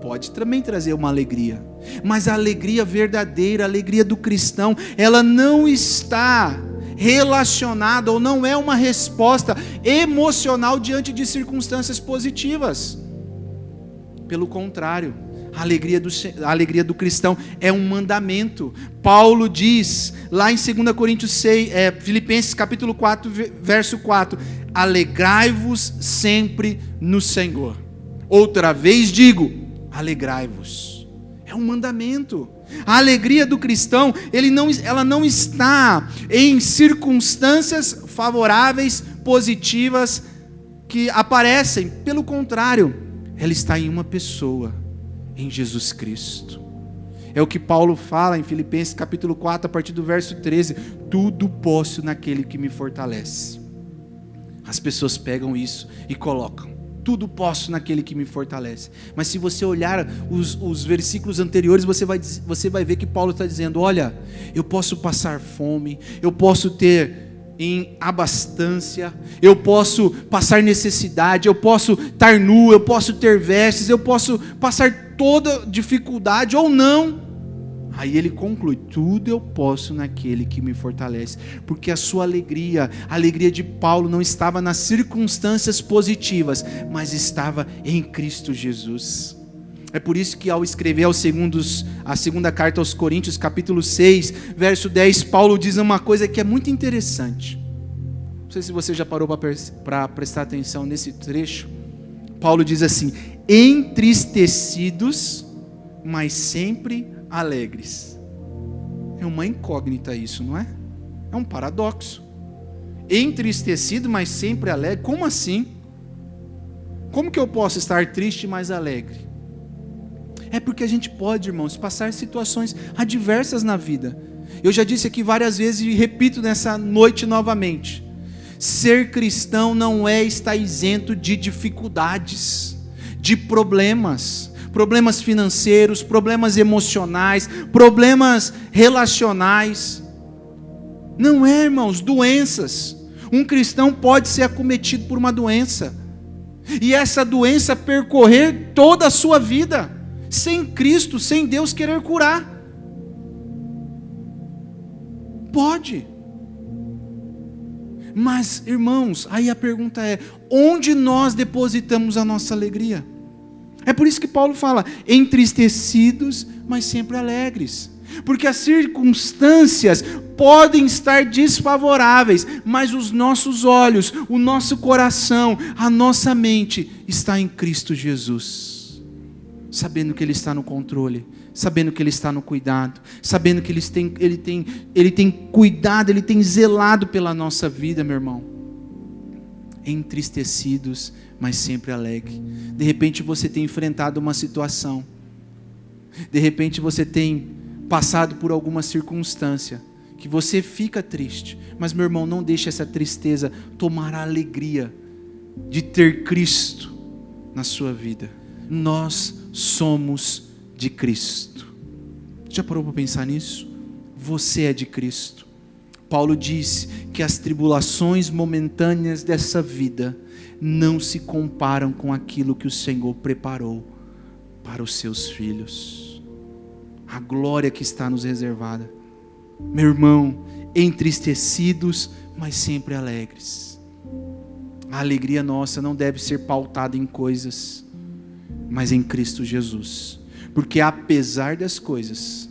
pode também trazer uma alegria. Mas a alegria verdadeira, a alegria do cristão, ela não está relacionada ou não é uma resposta emocional diante de circunstâncias positivas. Pelo contrário, a alegria do cristão é um mandamento. Paulo diz lá em 2 Coríntios 6, Filipenses capítulo 4, verso 4: alegrai-vos sempre no Senhor. Outra vez digo, alegrai-vos. É um mandamento. A alegria do cristão, ela não está em circunstâncias favoráveis, positivas, que aparecem. Pelo contrário, ela está em uma pessoa, em Jesus Cristo. É o que Paulo fala em Filipenses capítulo 4, a partir do verso 13: tudo posso naquele que me fortalece. As pessoas pegam isso e colocam: tudo posso naquele que me fortalece. Mas se você olhar os versículos anteriores, você vai ver que Paulo está dizendo: olha, eu posso passar fome, eu posso ter em abastância, eu posso passar necessidade, eu posso estar nu, eu posso ter vestes, eu posso passar toda dificuldade ou não. Aí ele conclui: tudo eu posso naquele que me fortalece. Porque a sua alegria, a alegria de Paulo não estava nas circunstâncias positivas, mas estava em Cristo Jesus. É por isso que ao escrever a segunda carta aos Coríntios, capítulo 6, verso 10, Paulo diz uma coisa que é muito interessante. Não sei se você já parou para prestar atenção nesse trecho. Paulo diz assim: entristecidos, mas sempre alegres. É uma incógnita isso, não é? É um paradoxo. Entristecido, mas sempre alegre. Como assim? Como que eu posso estar triste, mas alegre? É porque a gente pode, irmãos, passar situações adversas na vida. Eu já disse aqui várias vezes e repito nessa noite novamente: ser cristão não é estar isento de dificuldades, de problemas financeiros, problemas emocionais, problemas relacionais. Não é, irmãos, doenças. Um cristão pode ser acometido por uma doença, e essa doença percorrer toda a sua vida, sem Cristo, sem Deus querer curar. Pode. Mas, irmãos, aí a pergunta é: onde nós depositamos a nossa alegria? É por isso que Paulo fala: entristecidos, mas sempre alegres. Porque as circunstâncias podem estar desfavoráveis, mas os nossos olhos, o nosso coração, a nossa mente está em Cristo Jesus, sabendo que Ele está no controle, sabendo que Ele está no cuidado, sabendo que Ele tem cuidado, Ele tem zelado pela nossa vida, meu irmão. Entristecidos, mas sempre alegre. De repente você tem enfrentado uma situação, de repente você tem passado por alguma circunstância que você fica triste, mas, meu irmão, não deixe essa tristeza tomar a alegria de ter Cristo na sua vida. Nós somos de Cristo. Já parou para pensar nisso? Você é de Cristo. Paulo diz que as tribulações momentâneas dessa vida não se comparam com aquilo que o Senhor preparou para os seus filhos. A glória que está nos reservada. Meu irmão, entristecidos, mas sempre alegres. A alegria nossa não deve ser pautada em coisas, mas em Cristo Jesus. Porque apesar das coisas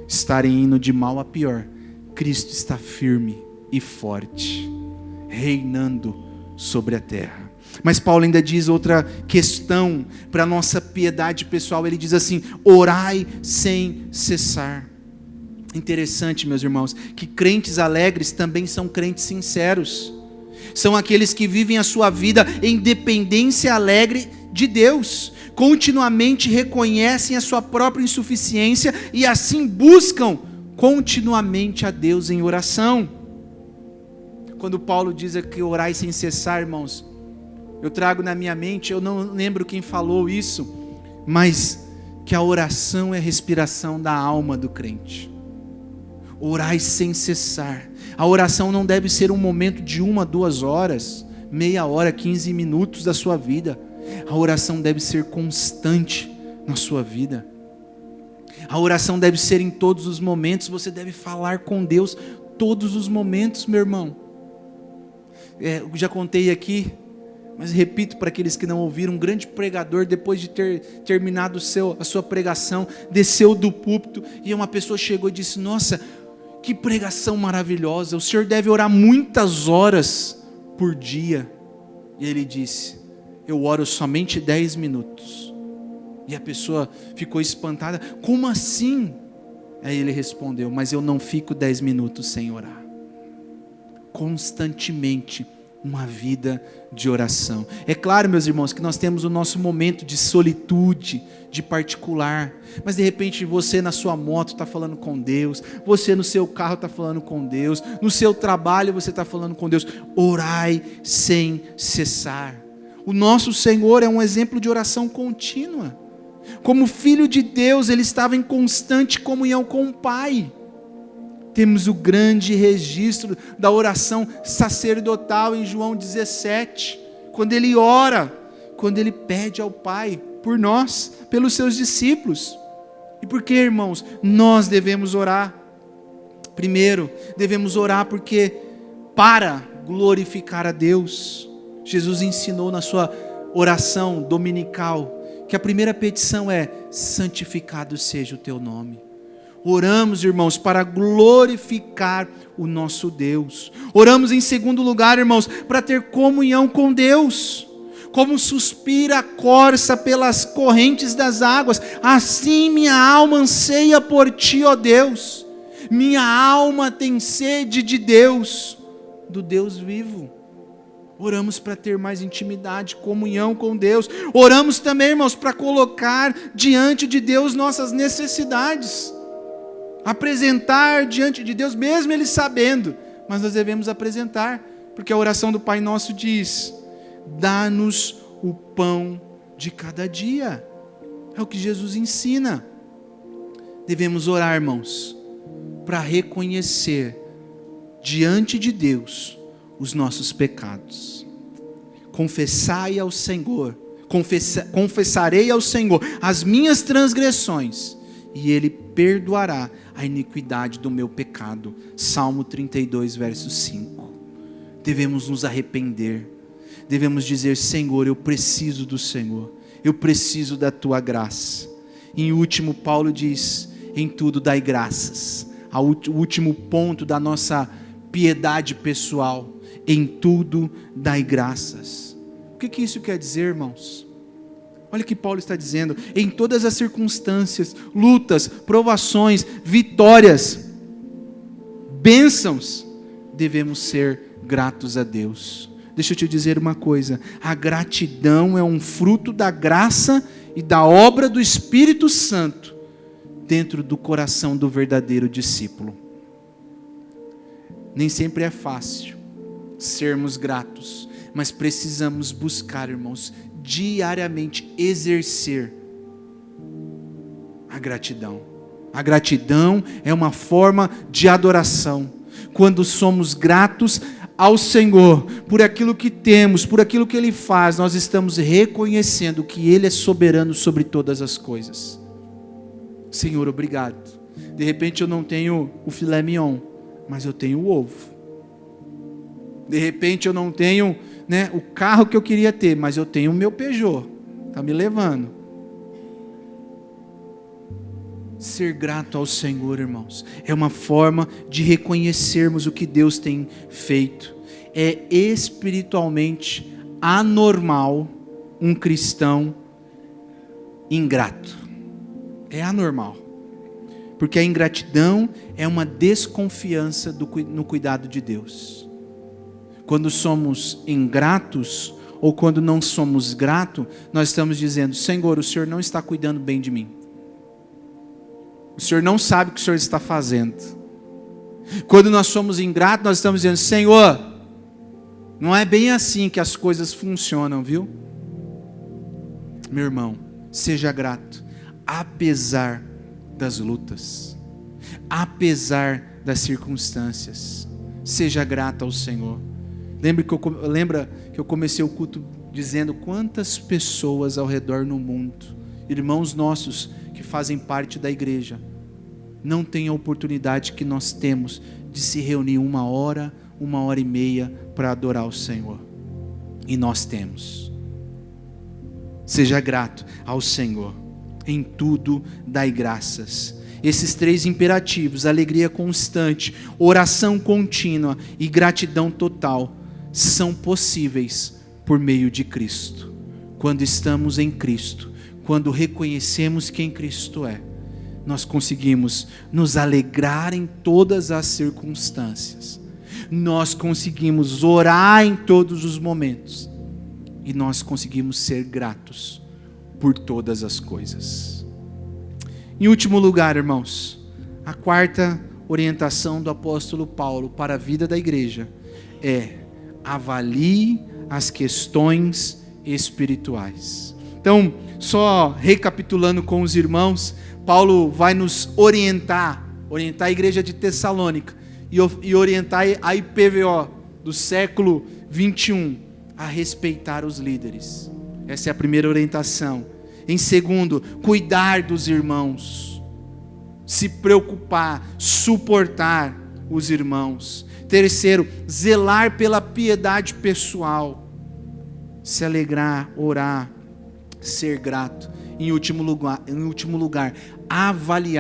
estarem indo de mal a pior, Cristo está firme e forte. reinando sobre a terra. Mas Paulo ainda diz outra questão para a nossa piedade pessoal. Ele diz assim: orai sem cessar. Interessante, meus irmãos, que crentes alegres também são crentes sinceros. São aqueles que vivem a sua vida em dependência alegre de Deus. Continuamente reconhecem a sua própria insuficiência e assim buscam continuamente a Deus em oração. Quando Paulo diz que orai sem cessar, irmãos, eu trago na minha mente, eu não lembro quem falou isso, mas que a oração é a respiração da alma do crente. Orai sem cessar. A oração não deve ser um momento de 1, 2 horas, meia hora, 15 minutos da sua vida. A oração deve ser constante na sua vida. A oração deve ser em todos os momentos. Você deve falar com Deus todos os momentos, meu irmão. Eu já contei aqui, mas repito para aqueles que não ouviram, um grande pregador, depois de ter terminado a sua pregação, desceu do púlpito e uma pessoa chegou e disse: nossa, que pregação maravilhosa, o senhor deve orar muitas horas por dia. E ele disse: eu oro somente 10 minutos. E a pessoa ficou espantada: como assim? Aí ele respondeu: mas eu não fico 10 minutos sem orar. Constantemente uma vida de oração. É claro, meus irmãos, que nós temos o nosso momento de solitude, de particular, mas de repente você na sua moto está falando com Deus, você no seu carro está falando com Deus, no seu trabalho você está falando com Deus. Orai sem cessar. O nosso Senhor é um exemplo de oração contínua. Como filho de Deus, ele estava em constante comunhão com o Pai. Temos o grande registro da oração sacerdotal em João 17, quando ele ora, quando ele pede ao Pai por nós, pelos seus discípulos. E por que, irmãos, nós devemos orar? Primeiro, devemos orar porque para glorificar a Deus. Jesus ensinou na sua oração dominical que a primeira petição é: santificado seja o teu nome. Oramos, irmãos, para glorificar o nosso Deus. Oramos em segundo lugar, irmãos, para ter comunhão com Deus. Como suspira a corça pelas correntes das águas, assim minha alma anseia por ti, ó Deus. Minha alma tem sede de Deus, do Deus vivo. Oramos para ter mais intimidade, comunhão com Deus. Oramos também, irmãos, para colocar diante de Deus nossas necessidades. Apresentar diante de Deus, mesmo Ele sabendo, mas nós devemos apresentar, porque a oração do Pai Nosso diz: dá-nos o pão de cada dia. É o que Jesus ensina. Devemos orar, irmãos, para reconhecer diante de Deus os nossos pecados. Confessai ao Senhor, confessarei ao Senhor as minhas transgressões, e Ele perdoará a iniquidade do meu pecado. Salmo 32, verso 5. Devemos nos arrepender. Devemos dizer: Senhor, eu preciso do Senhor. Eu preciso da Tua graça. E em último, Paulo diz: em tudo dai graças. O último ponto da nossa piedade pessoal: em tudo dai graças. O que isso quer dizer, irmãos? Olha o que Paulo está dizendo: em todas as circunstâncias, lutas, provações, vitórias, bênçãos, devemos ser gratos a Deus. Deixa eu te dizer uma coisa: a gratidão é um fruto da graça e da obra do Espírito Santo dentro do coração do verdadeiro discípulo. Nem sempre é fácil sermos gratos, mas precisamos buscar, irmãos, diariamente exercer a gratidão. A gratidão é uma forma de adoração. Quando somos gratos ao Senhor por aquilo que temos, por aquilo que Ele faz, nós estamos reconhecendo que Ele é soberano sobre todas as coisas. Senhor, obrigado. De repente eu não tenho o filé mignon, mas eu tenho o ovo. De repente eu não tenho, o carro que eu queria ter, mas eu tenho o meu Peugeot, está me levando. Ser grato ao Senhor, irmãos, é uma forma de reconhecermos o que Deus tem feito. É espiritualmente anormal um cristão ingrato. É anormal. Porque a ingratidão é uma desconfiança no cuidado de Deus. Quando somos ingratos, ou quando não somos gratos, nós estamos dizendo: Senhor, o Senhor não está cuidando bem de mim. O Senhor não sabe o que o Senhor está fazendo. Quando nós somos ingratos, nós estamos dizendo: Senhor, não é bem assim que as coisas funcionam, viu? Meu irmão, seja grato, apesar das lutas, apesar das circunstâncias. Seja grato ao Senhor. Lembra que eu comecei o culto dizendo quantas pessoas ao redor no mundo, irmãos nossos que fazem parte da igreja, não têm a oportunidade que nós temos de se reunir 1h30 para adorar o Senhor. E nós temos. Seja grato ao Senhor. Em tudo dai graças. Esses 3 imperativos, alegria constante, oração contínua e gratidão total, são possíveis por meio de Cristo. Quando estamos em Cristo, quando reconhecemos quem Cristo é, nós conseguimos nos alegrar em todas as circunstâncias. Nós conseguimos orar em todos os momentos. E nós conseguimos ser gratos por todas as coisas. Em último lugar, irmãos, a 4ª orientação do apóstolo Paulo para a vida da igreja é: avalie as questões espirituais. Então, só recapitulando com os irmãos, Paulo vai nos orientar a igreja de Tessalônica e orientar a IPVO do século 21 a respeitar os líderes. Essa é a primeira orientação. Em segundo, cuidar dos irmãos, se preocupar, suportar os irmãos. Terceiro, zelar pela piedade pessoal, se alegrar, orar, ser grato. Em último lugar, avalie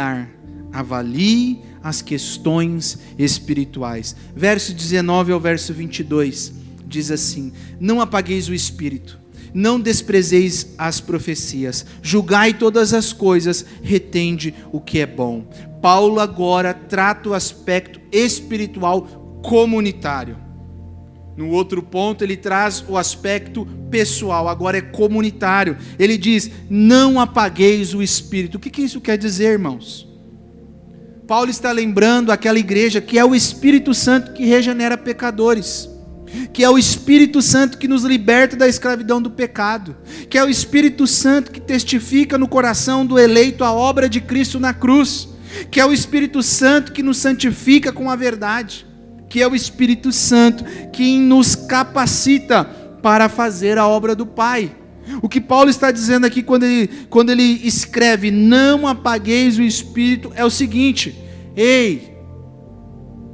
as questões espirituais. Verso 19 ao verso 22 diz assim: não apagueis o espírito, não desprezeis as profecias, julgai todas as coisas, retende o que é bom. Paulo agora trata o aspecto espiritual comunitário. No outro ponto ele traz o aspecto pessoal, agora é comunitário. Ele diz: não apagueis o espírito. O que isso quer dizer, irmãos? Paulo está lembrando aquela igreja que é o Espírito Santo que regenera pecadores, que é o Espírito Santo que nos liberta da escravidão do pecado, que é o Espírito Santo que testifica no coração do eleito a obra de Cristo na cruz, que é o Espírito Santo que nos santifica com a verdade, que é o Espírito Santo que nos capacita para fazer a obra do Pai. O que Paulo está dizendo aqui quando ele escreve não apagueis o espírito é o seguinte: ei,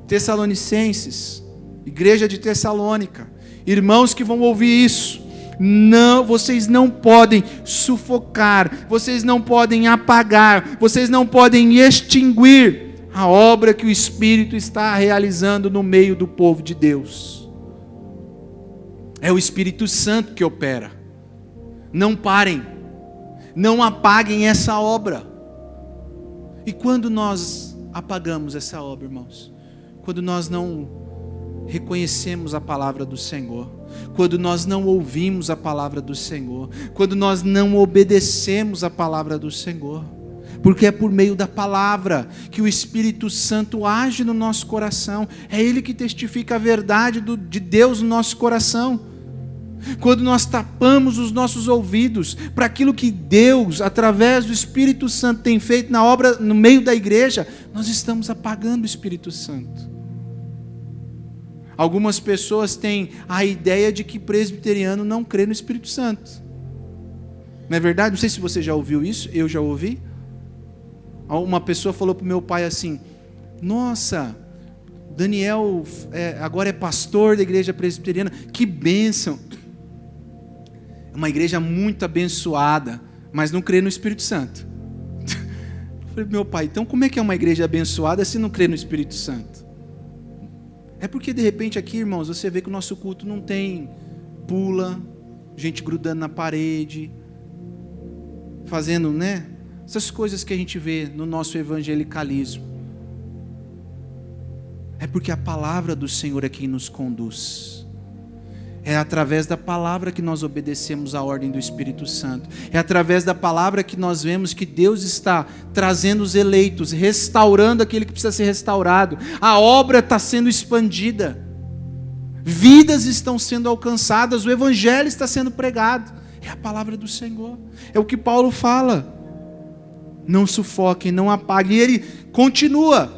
Tessalonicenses, igreja de Tessalônica, irmãos que vão ouvir isso, não, vocês não podem sufocar, vocês não podem apagar, vocês não podem extinguir a obra que o Espírito está realizando no meio do povo de Deus. É o Espírito Santo que opera. Não parem, não apaguem essa obra. E quando nós apagamos essa obra, irmãos? Quando nós não reconhecemos a palavra do Senhor, quando nós não ouvimos a palavra do Senhor, quando nós não obedecemos a palavra do Senhor, porque é por meio da palavra que o Espírito Santo age no nosso coração, é Ele que testifica a verdade de Deus no nosso coração. Quando nós tapamos os nossos ouvidos para aquilo que Deus, através do Espírito Santo, tem feito na obra, no meio da igreja, nós estamos apagando o Espírito Santo. Algumas pessoas têm a ideia de que presbiteriano não crê no Espírito Santo. Não é verdade? Não sei se você já ouviu isso, eu já ouvi. Uma pessoa falou para o meu pai assim: nossa, Daniel agora é pastor da igreja presbiteriana, que bênção. É uma igreja muito abençoada, mas não crê no Espírito Santo. Eu falei, meu pai, então como é que é uma igreja abençoada se não crê no Espírito Santo? É porque de repente aqui, irmãos, você vê que o nosso culto não tem pula, gente grudando na parede, fazendo, né? Essas coisas que a gente vê no nosso evangelicalismo. É porque a palavra do Senhor é quem nos conduz. É através da palavra que nós obedecemos à ordem do Espírito Santo. É através da palavra que nós vemos que Deus está trazendo os eleitos, restaurando aquele que precisa ser restaurado. A obra está sendo expandida. Vidas estão sendo alcançadas, o Evangelho está sendo pregado. É a palavra do Senhor. É o que Paulo fala. Não sufoquem, não apaguem. E ele continua.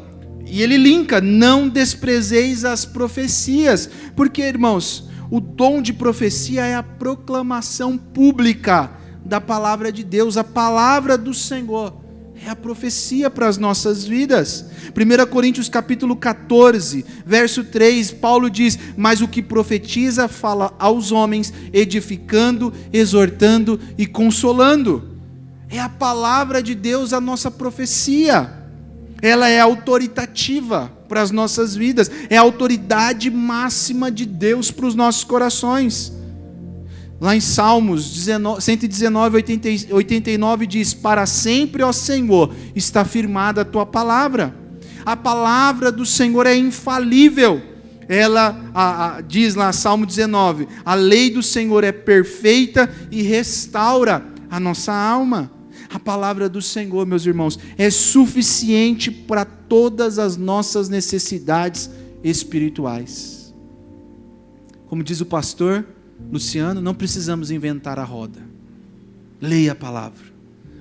E ele linka, não desprezeis as profecias. Porque, irmãos, o dom de profecia é a proclamação pública da palavra de Deus, a palavra do Senhor. É a profecia para as nossas vidas. 1 Coríntios capítulo 14, verso 3, Paulo diz: mas o que profetiza fala aos homens, edificando, exortando e consolando. É a palavra de Deus a nossa profecia. Ela é autoritativa para as nossas vidas. É a autoridade máxima de Deus para os nossos corações. Lá em Salmos 119, 89 diz: para sempre, ó Senhor, está firmada a tua palavra. A palavra do Senhor é infalível. Ela diz lá, Salmo 19, a lei do Senhor é perfeita e restaura a nossa alma. A palavra do Senhor, meus irmãos, é suficiente para todas as nossas necessidades espirituais. Como diz o pastor Luciano, não precisamos inventar a roda. Leia a palavra.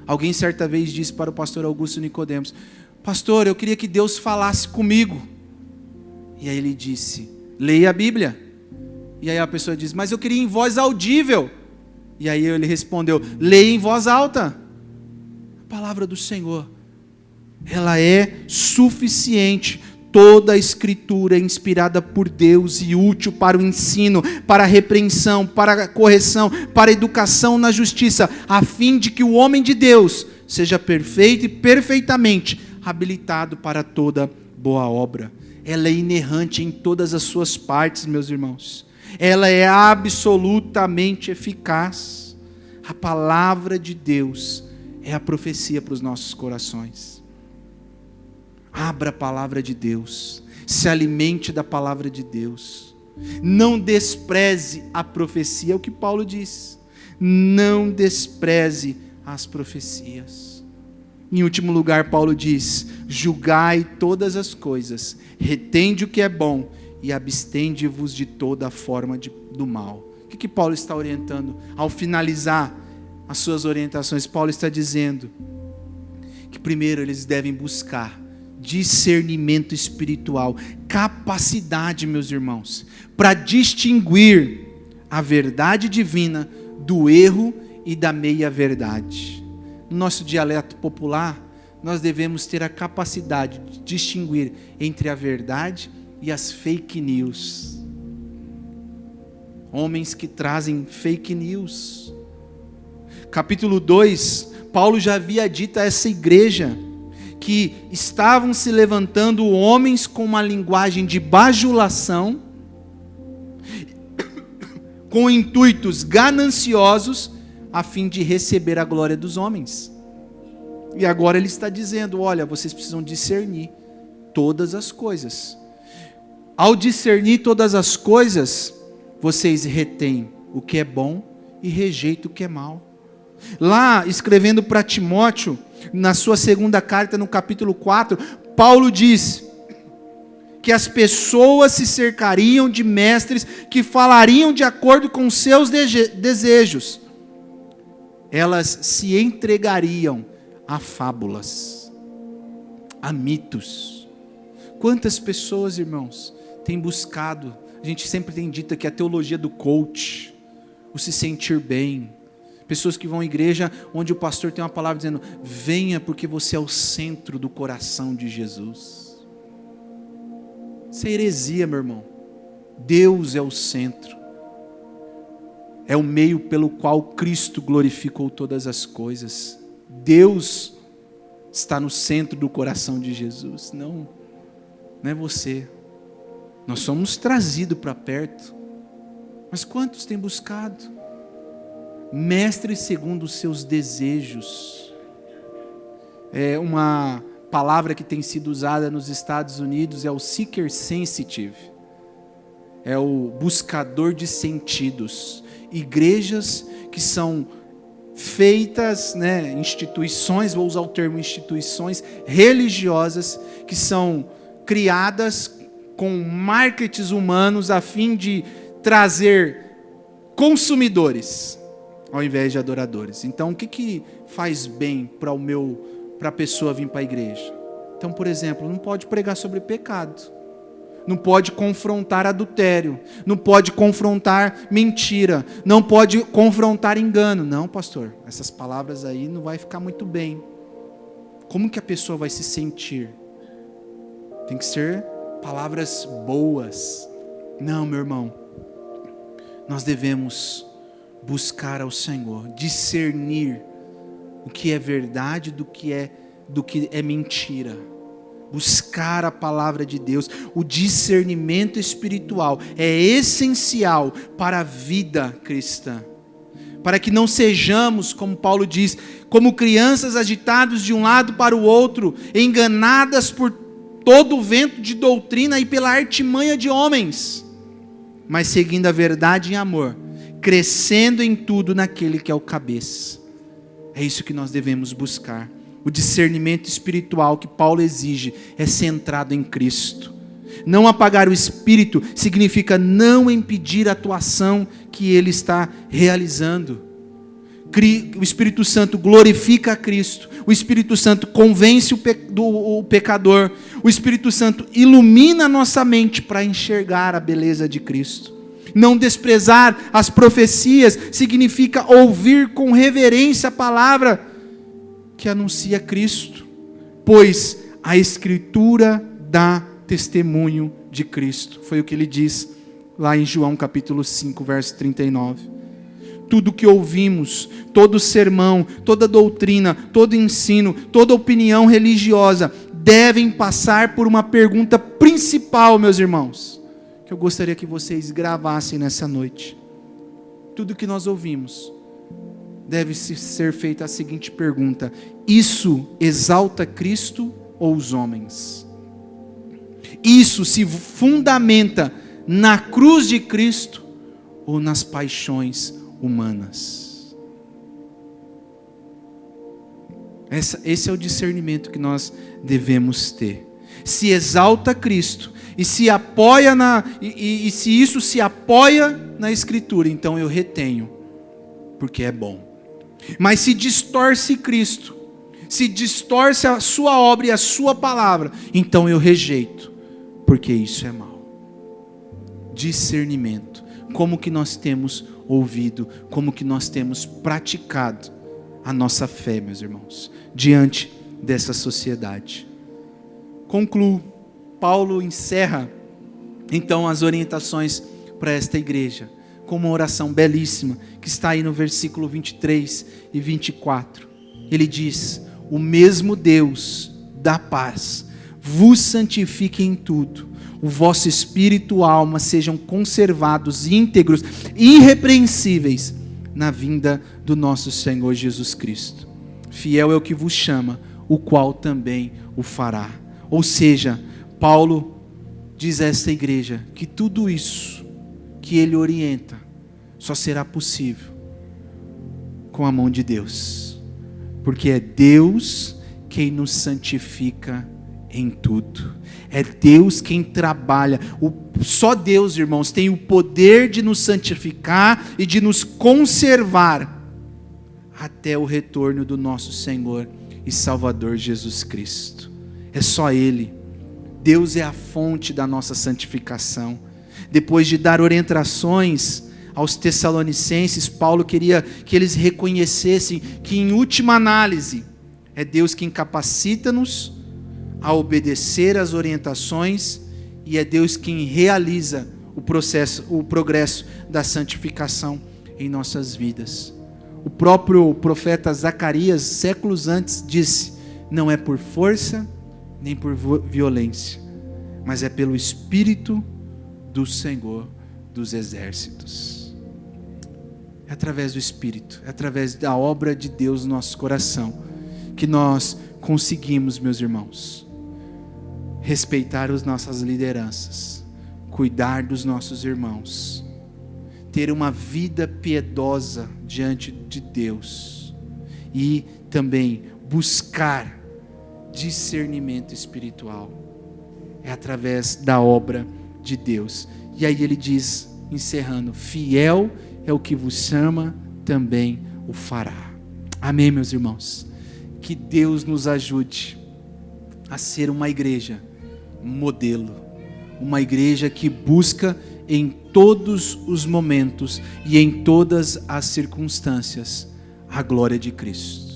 Alguém certa vez disse para o pastor Augusto Nicodemos: pastor, eu queria que Deus falasse comigo. E aí ele disse: leia a Bíblia. E aí a pessoa diz: mas eu queria em voz audível. E aí ele respondeu: leia em voz alta. A palavra do Senhor, ela é suficiente. Toda a Escritura é inspirada por Deus e útil para o ensino, para a repreensão, para a correção, para a educação na justiça, a fim de que o homem de Deus seja perfeito e perfeitamente habilitado para toda boa obra. Ela é inerrante em todas as suas partes, meus irmãos. Ela é absolutamente eficaz. A palavra de Deus é a profecia para os nossos corações. Abra a palavra de Deus, se alimente da palavra de Deus, não despreze a profecia, é o que Paulo diz, não despreze as profecias. Em último lugar, Paulo diz: julgai todas as coisas, retende o que é bom e abstende-vos de toda forma do mal. O que Paulo está orientando? Ao finalizar as suas orientações, Paulo está dizendo que primeiro eles devem buscar discernimento espiritual, capacidade, meus irmãos, para distinguir a verdade divina do erro e da meia-verdade. No nosso dialeto popular, nós devemos ter a capacidade de distinguir entre a verdade e as fake news. Homens que trazem fake news. Capítulo 2, Paulo já havia dito a essa igreja que estavam se levantando homens com uma linguagem de bajulação, com intuitos gananciosos, a fim de receber a glória dos homens. E agora ele está dizendo: olha, vocês precisam discernir todas as coisas. Ao discernir todas as coisas, vocês retêm o que é bom e rejeitam o que é mal. Lá, escrevendo para Timóteo, na sua segunda carta, no capítulo 4, Paulo diz que as pessoas se cercariam de mestres que falariam de acordo com seus desejos. Elas se entregariam a fábulas, a mitos. Quantas pessoas, irmãos, têm buscado, a gente sempre tem dito que a teologia do coach, o se sentir bem. Pessoas que vão à igreja onde o pastor tem uma palavra dizendo: venha porque você é o centro do coração de Jesus. Isso é heresia, meu irmão. Deus é o centro. É o meio pelo qual Cristo glorificou todas as coisas. Deus está no centro do coração de Jesus. Não é você. Nós somos trazidos para perto. Mas quantos têm buscado? Mestre segundo os seus desejos. É uma palavra que tem sido usada nos Estados Unidos, é o seeker sensitive. É o buscador de sentidos. Igrejas que são feitas, instituições, vou usar o termo instituições religiosas, que são criadas com marketings humanos a fim de trazer consumidores ao invés de adoradores. Então, o que faz bem para a pessoa vir para a igreja? Então, por exemplo, não pode pregar sobre pecado, não pode confrontar adultério, não pode confrontar mentira, não pode confrontar engano. Não, pastor, essas palavras aí não vai ficar muito bem. Como que a pessoa vai se sentir? Tem que ser palavras boas. Não, meu irmão, nós devemos buscar ao Senhor, discernir o que é verdade do que é mentira. Buscar a palavra de Deus. O discernimento espiritual é essencial para a vida cristã. Para que não sejamos, como Paulo diz, como crianças agitados de um lado para o outro, enganadas por todo o vento de doutrina e pela artimanha de homens, mas seguindo a verdade em amor, crescendo em tudo naquele que é o cabeça. É isso que nós devemos buscar. O discernimento espiritual que Paulo exige é centrado em Cristo. Não apagar o Espírito significa não impedir a atuação que Ele está realizando. O Espírito Santo glorifica a Cristo. O Espírito Santo convence o pecador. O Espírito Santo ilumina a nossa mente para enxergar a beleza de Cristo. Não desprezar as profecias significa ouvir com reverência a palavra que anuncia Cristo, pois a Escritura dá testemunho de Cristo. Foi o que ele diz lá em João capítulo 5, verso 39. Tudo que ouvimos, todo sermão, toda doutrina, todo ensino, toda opinião religiosa, devem passar por uma pergunta principal, meus irmãos, que eu gostaria que vocês gravassem nessa noite. Tudo que nós ouvimos deve ser feita a seguinte pergunta: isso exalta Cristo ou os homens? Isso se fundamenta na cruz de Cristo ou nas paixões humanas? Esse é o discernimento que nós devemos ter. Se exalta Cristo e se apoia e se isso se apoia na Escritura, então eu retenho, porque é bom. Mas se distorce Cristo, se distorce a sua obra e a sua palavra, então eu rejeito, porque isso é mal. Discernimento. Como que nós temos ouvido, como que nós temos praticado a nossa fé, meus irmãos, diante dessa sociedade. Concluo. Paulo encerra então as orientações para esta igreja com uma oração belíssima que está aí no versículo 23 e 24. Ele diz: o mesmo Deus da paz vos santifique em tudo, o vosso espírito e alma sejam conservados íntegros, irrepreensíveis na vinda do nosso Senhor Jesus Cristo. Fiel é o que vos chama, o qual também o fará. Ou seja, Paulo diz a esta igreja que tudo isso que ele orienta só será possível com a mão de Deus, porque é Deus quem nos santifica em tudo. É Deus quem trabalha. Só Deus, irmãos, tem o poder de nos santificar e de nos conservar até o retorno do nosso Senhor e Salvador Jesus Cristo. É só Ele. Deus é a fonte da nossa santificação. Depois de dar orientações aos Tessalonicenses, Paulo queria que eles reconhecessem que, em última análise, é Deus quem capacita-nos a obedecer às orientações e é Deus quem realiza o progresso da santificação em nossas vidas. O próprio profeta Zacarias, séculos antes, disse: não é por força nem por violência, mas é pelo Espírito do Senhor dos Exércitos. É através do Espírito, é através da obra de Deus no nosso coração, que nós conseguimos, meus irmãos, respeitar as nossas lideranças, cuidar dos nossos irmãos, ter uma vida piedosa diante de Deus e também buscar discernimento espiritual. É através da obra de Deus. E aí ele diz, encerrando: fiel é o que vos chama, também o fará. Amém, meus irmãos? Que Deus nos ajude a ser uma igreja modelo, uma igreja que busca em todos os momentos e em todas as circunstâncias a glória de Cristo.